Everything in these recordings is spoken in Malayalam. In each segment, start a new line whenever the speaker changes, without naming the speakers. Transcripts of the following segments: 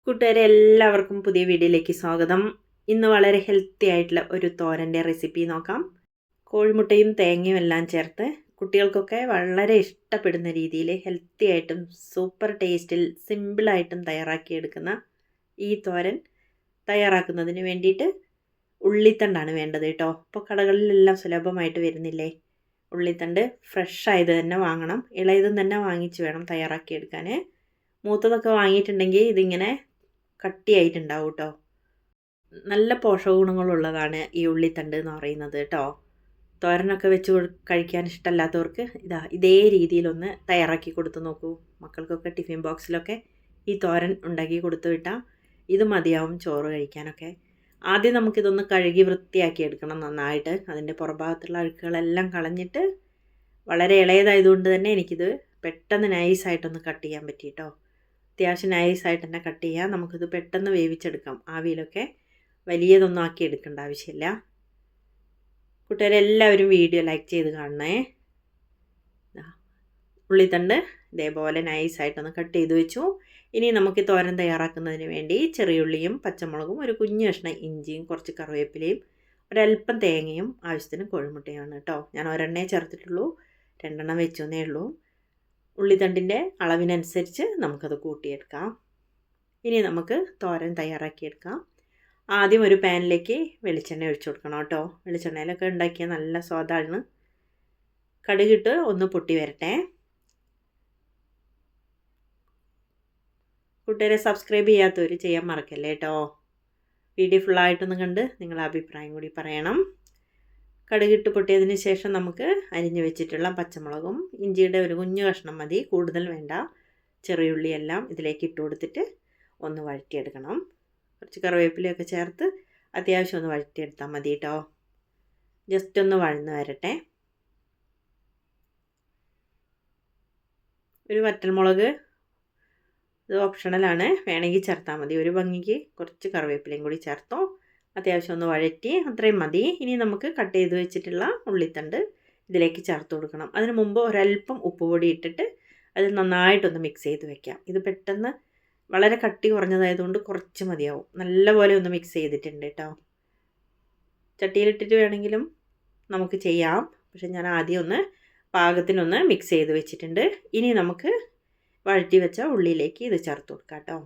കൂട്ടുകാരെ എല്ലാവർക്കും പുതിയ വീഡിയോയിലേക്ക് സ്വാഗതം. ഇന്ന് വളരെ ഹെൽത്തി ആയിട്ടുള്ള ഒരു തോരൻ്റെ റെസിപ്പി നോക്കാം. കോഴിമുട്ടയും തേങ്ങയും എല്ലാം ചേർത്ത് കുട്ടികൾക്കൊക്കെ വളരെ ഇഷ്ടപ്പെടുന്ന രീതിയിൽ ഹെൽത്തി ആയിട്ടും സൂപ്പർ ടേസ്റ്റിൽ സിമ്പിളായിട്ടും തയ്യാറാക്കിയെടുക്കുന്ന ഈ തോരൻ തയ്യാറാക്കുന്നതിന് വേണ്ടിയിട്ട് ഉള്ളിത്തണ്ടാണ് വേണ്ടത് കേട്ടോ. ഇപ്പോൾ കടകളിലെല്ലാം സുലഭമായിട്ട് വരുന്നില്ലേ. ഉള്ളിത്തണ്ട് ഫ്രഷ് ആയത് തന്നെ വാങ്ങണം. ഇളയതും തന്നെ വാങ്ങിച്ച് വേണം തയ്യാറാക്കിയെടുക്കാൻ. മൂത്തതൊക്കെ വാങ്ങിയിട്ടുണ്ടെങ്കിൽ ഇതിങ്ങനെ കട്ടിയായിട്ടുണ്ടാവും കേട്ടോ. നല്ല പോഷക ഗുണങ്ങളുള്ളതാണ് ഈ ഉള്ളിത്തണ്ട് എന്ന് പറയുന്നത് കേട്ടോ. തോരനൊക്കെ വെച്ച് കഴിക്കാൻ ഇഷ്ടമല്ലാത്തവർക്ക് ഇതേ രീതിയിലൊന്ന് തയ്യാറാക്കി കൊടുത്തു നോക്കൂ. മക്കൾക്കൊക്കെ ടിഫിൻ ബോക്സിലൊക്കെ ഈ തോരൻ ഉണ്ടാക്കി കൊടുത്തു വിട്ടാൽ ഇത് മതിയാവും ചോറ് കഴിക്കാനൊക്കെ. ആദ്യം നമുക്കിതൊന്ന് കഴുകി വൃത്തിയാക്കി എടുക്കണം നന്നായിട്ട്. അതിൻ്റെ പുറഭാഗത്തുള്ള അഴുക്കുകളെല്ലാം കളഞ്ഞിട്ട് വളരെ ഇളയതായതുകൊണ്ട് തന്നെ എനിക്കിത് പെട്ടെന്ന് നൈസായിട്ടൊന്ന് കട്ട് ചെയ്യാൻ പറ്റി കേട്ടോ. അത്യാവശ്യം നൈസായിട്ട് തന്നെ കട്ട് ചെയ്യാം. നമുക്കിത് പെട്ടെന്ന് വേവിച്ചെടുക്കാം. ആവിയിലൊക്കെ വലിയതൊന്നും ആക്കി എടുക്കേണ്ട ആവശ്യമില്ല. കൂട്ടുകാരെല്ലാവരും വീഡിയോ ലൈക്ക് ചെയ്ത് കാണണേ. ഉള്ളിത്തണ്ട് ഇതേപോലെ നൈസായിട്ടൊന്ന് കട്ട് ചെയ്ത് വെച്ചു. ഇനി നമുക്ക് തോരൻ തയ്യാറാക്കുന്നതിന് വേണ്ടി ചെറിയുള്ളിയും പച്ചമുളകും ഒരു കുഞ്ഞു കഷ്ണം ഇഞ്ചിയും കുറച്ച് കറിവേപ്പിലയും ഒരല്പം തേങ്ങയും ആവശ്യത്തിന് കോഴിമുട്ടയാണ് കേട്ടോ. ഞാൻ ഒരെണ്ണേ ചേർത്തിട്ടുള്ളൂ, 2 എണ്ണം വെച്ചെന്നേ ഉള്ളൂ. ഉള്ളിത്തണ്ടിൻ്റെ അളവിനനുസരിച്ച് നമുക്കത് കൂട്ടിയെടുക്കാം. ഇനി നമുക്ക് തോരൻ തയ്യാറാക്കിയെടുക്കാം. ആദ്യം ഒരു പാനിലേക്ക് വെളിച്ചെണ്ണ ഒഴിച്ചു കൊടുക്കണം കേട്ടോ. വെളിച്ചെണ്ണയിലൊക്കെ ഉണ്ടാക്കിയാൽ നല്ല സ്വാദാണ്. കടുകിട്ട് ഒന്ന് പൊട്ടി വരട്ടെ. കൂട്ടുകാരെ സബ്സ്ക്രൈബ് ചെയ്യാത്തവർ ചെയ്യാൻ മറക്കല്ലേ കേട്ടോ. വീഡിയോ ഫുള്ളായിട്ടൊന്ന് കണ്ട് നിങ്ങളുടെ അഭിപ്രായം കൂടി പറയണം. കടുകിട്ട് പൊട്ടിയതിന് ശേഷം നമുക്ക് അരിഞ്ഞു വെച്ചിട്ടുള്ള പച്ചമുളകും ഇഞ്ചിയുടെ ഒരു കുഞ്ഞു കഷ്ണം മതി, കൂടുതൽ വേണ്ട. ചെറിയുള്ളിയെല്ലാം ഇതിലേക്ക് ഇട്ട് കൊടുത്തിട്ട് ഒന്ന് വഴറ്റിയെടുക്കണം. കുറച്ച് കറിവേപ്പിലയൊക്കെ ചേർത്ത് അത്യാവശ്യം ഒന്ന് വഴറ്റിയെടുത്താൽ മതി കേട്ടോ. ജസ്റ്റ് ഒന്ന് വഴന്ന് വരട്ടെ. ഒരു വറ്റൽമുളക് ഇത് ഓപ്ഷണലാണ്, വേണമെങ്കിൽ ചേർത്താൽ മതി. ഒരു ഭംഗിക്ക് കുറച്ച് കറിവേപ്പിലയും കൂടി ചേർത്തോ. അത്യാവശ്യം ഒന്ന് വഴറ്റി, അത്രയും മതി. ഇനി നമുക്ക് കട്ട് ചെയ്ത് വെച്ചിട്ടുള്ള ഉള്ളിത്തണ്ട് ഇതിലേക്ക് ചേർത്ത് കൊടുക്കണം. അതിന് മുമ്പ് ഒരല്പം ഉപ്പുപൊടി ഇട്ടിട്ട് അത് നന്നായിട്ടൊന്ന് മിക്സ് ചെയ്ത് വെക്കാം. ഇത് പെട്ടെന്ന് വളരെ കട്ടി കുറഞ്ഞതായതുകൊണ്ട് കുറച്ച് മതിയാവും. നല്ലപോലെ ഒന്ന് മിക്സ് ചെയ്തിട്ടുണ്ട് കേട്ടോ. ചട്ടിയിലിട്ടിട്ട് വേണമെങ്കിലും നമുക്ക് ചെയ്യാം, പക്ഷെ ഞാൻ ആദ്യം ഒന്ന് പാകത്തിനൊന്ന് മിക്സ് ചെയ്ത് വെച്ചിട്ടുണ്ട്. ഇനി നമുക്ക് വഴറ്റി വെച്ച ഉള്ളിയിലേക്ക് ഇത് ചേർത്ത് കൊടുക്കാം കേട്ടോ.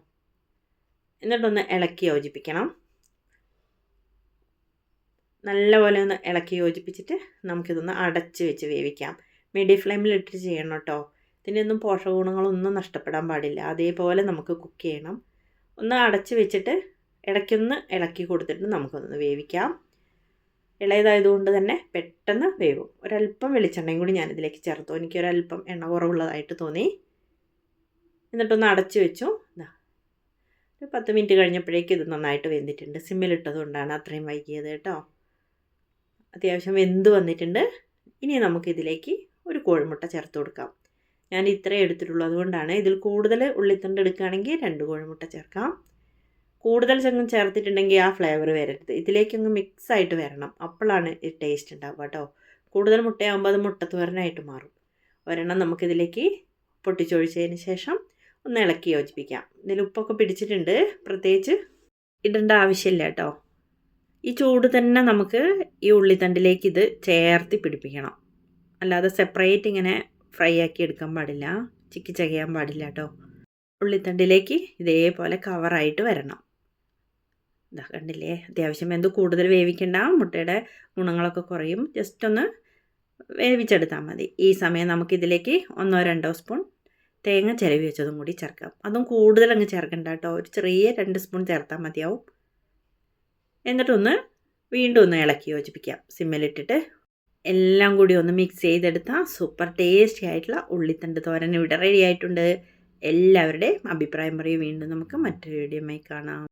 എന്നിട്ടൊന്ന് ഇളക്കി യോജിപ്പിക്കണം. നല്ലപോലെ ഒന്ന് ഇളക്കി യോജിപ്പിച്ചിട്ട് നമുക്കിതൊന്ന് അടച്ച് വെച്ച് വേവിക്കാം. മീഡിയം ഫ്ലെയിമിലിട്ട് ചെയ്യണം കേട്ടോ. ഇതിൻ്റെയൊന്നും പോഷക ഗുണങ്ങളൊന്നും നഷ്ടപ്പെടാൻ പാടില്ല. അതേപോലെ നമുക്ക് കുക്ക് ചെയ്യണം. ഒന്ന് അടച്ച് വെച്ചിട്ട് ഇടയ്ക്കൊന്ന് ഇളക്കി കൊടുത്തിട്ട് നമുക്കൊന്ന് വേവിക്കാം. ഇളയതായതുകൊണ്ട് തന്നെ പെട്ടെന്ന് വേവും. ഒരല്പം വെളിച്ചെണ്ണയും കൂടി ഞാനിതിലേക്ക് ചേർത്തു. എനിക്കൊരല്പം എണ്ണ കുറവുള്ളതായിട്ട് തോന്നി. എന്നിട്ടൊന്ന് അടച്ച് വെച്ചു. ഒരു 10 മിനിറ്റ് കഴിഞ്ഞപ്പോഴേക്കും ഇത് നന്നായിട്ട് വെന്തിട്ടുണ്ട്. സിമ്മിലിട്ടതുകൊണ്ടാണ് അത്രയും വൈകിയത് കേട്ടോ. അത്യാവശ്യം വെന്ത് വന്നിട്ടുണ്ട്. ഇനി നമുക്കിതിലേക്ക് ഒരു കോഴിമുട്ട ചേർത്ത് കൊടുക്കാം. ഞാൻ ഇത്രയും എടുത്തിട്ടുള്ളൂ, അതുകൊണ്ടാണ്. ഇതിൽ കൂടുതൽ ഉള്ളിത്തണ്ട് എടുക്കുകയാണെങ്കിൽ 2 കോഴിമുട്ട ചേർക്കാം. കൂടുതൽ ചങ്ങും ചേർത്തിട്ടുണ്ടെങ്കിൽ ആ ഫ്ലേവർ വരരുത്. ഇതിലേക്കങ്ങ് മിക്സായിട്ട് വരണം, അപ്പോഴാണ് ഈ ടേസ്റ്റ് ഉണ്ടാവുക കേട്ടോ. കൂടുതൽ മുട്ടയാകുമ്പോൾ അത് മുട്ടത്തോരനായിട്ട് മാറും. ഒരെണ്ണം നമുക്കിതിലേക്ക് പൊട്ടിച്ചൊഴിച്ചതിന് ശേഷം ഒന്ന് ഇളക്കി യോജിപ്പിക്കാം. ഇതിൽ ഉപ്പൊക്കെ പിടിച്ചിട്ടുണ്ട്, പ്രത്യേകിച്ച് ഇടേണ്ട ആവശ്യമില്ല കേട്ടോ. ഈ ചൂട് തന്നെ നമുക്ക് ഈ ഉള്ളിത്തണ്ടിലേക്ക് ഇത് ചേർത്ത് പിടിപ്പിക്കണം. അല്ലാതെ സെപ്പറേറ്റ് ഇങ്ങനെ ഫ്രൈ ആക്കി എടുക്കാൻ പാടില്ല, ചിക്കി ചകയാൻ പാടില്ല കേട്ടോ. ഉള്ളിത്തണ്ടിലേക്ക് ഇതേപോലെ കവറായിട്ട് വരണം. ഇതാ കണ്ടില്ലേ, അത്യാവശ്യം വെന്ത് കൂടുതൽ വേവിക്കണ്ട. മുട്ടയുടെ ഗുണങ്ങളൊക്കെ കുറയും. ജസ്റ്റ് ഒന്ന് വേവിച്ചെടുത്താൽ മതി. ഈ സമയം നമുക്കിതിലേക്ക് 1-2 സ്പൂൺ തേങ്ങ ചിരവി വെച്ചതും കൂടി ചേർക്കാം. അതും കൂടുതൽ അങ്ങ് ചേർക്കണ്ട കേട്ടോ. ഒരു ചെറിയ 2 സ്പൂൺ ചേർത്താൽ മതിയാവും. എന്നിട്ടൊന്ന് വീണ്ടും ഒന്ന് ഇളക്കി യോജിപ്പിക്കാം. സിമ്മിലിട്ടിട്ട് എല്ലാം കൂടി ഒന്ന് മിക്സ് ചെയ്തെടുത്താൽ സൂപ്പർ ടേസ്റ്റി ആയിട്ടുള്ള ഉള്ളിത്തണ്ട് തോരൻ ഇവിടെ റെഡി ആയിട്ടുണ്ട്. എല്ലാവരുടെയും അഭിപ്രായം പറയും. വീണ്ടും നമുക്ക് മറ്റൊരു വീഡിയോയുമായി കാണാം.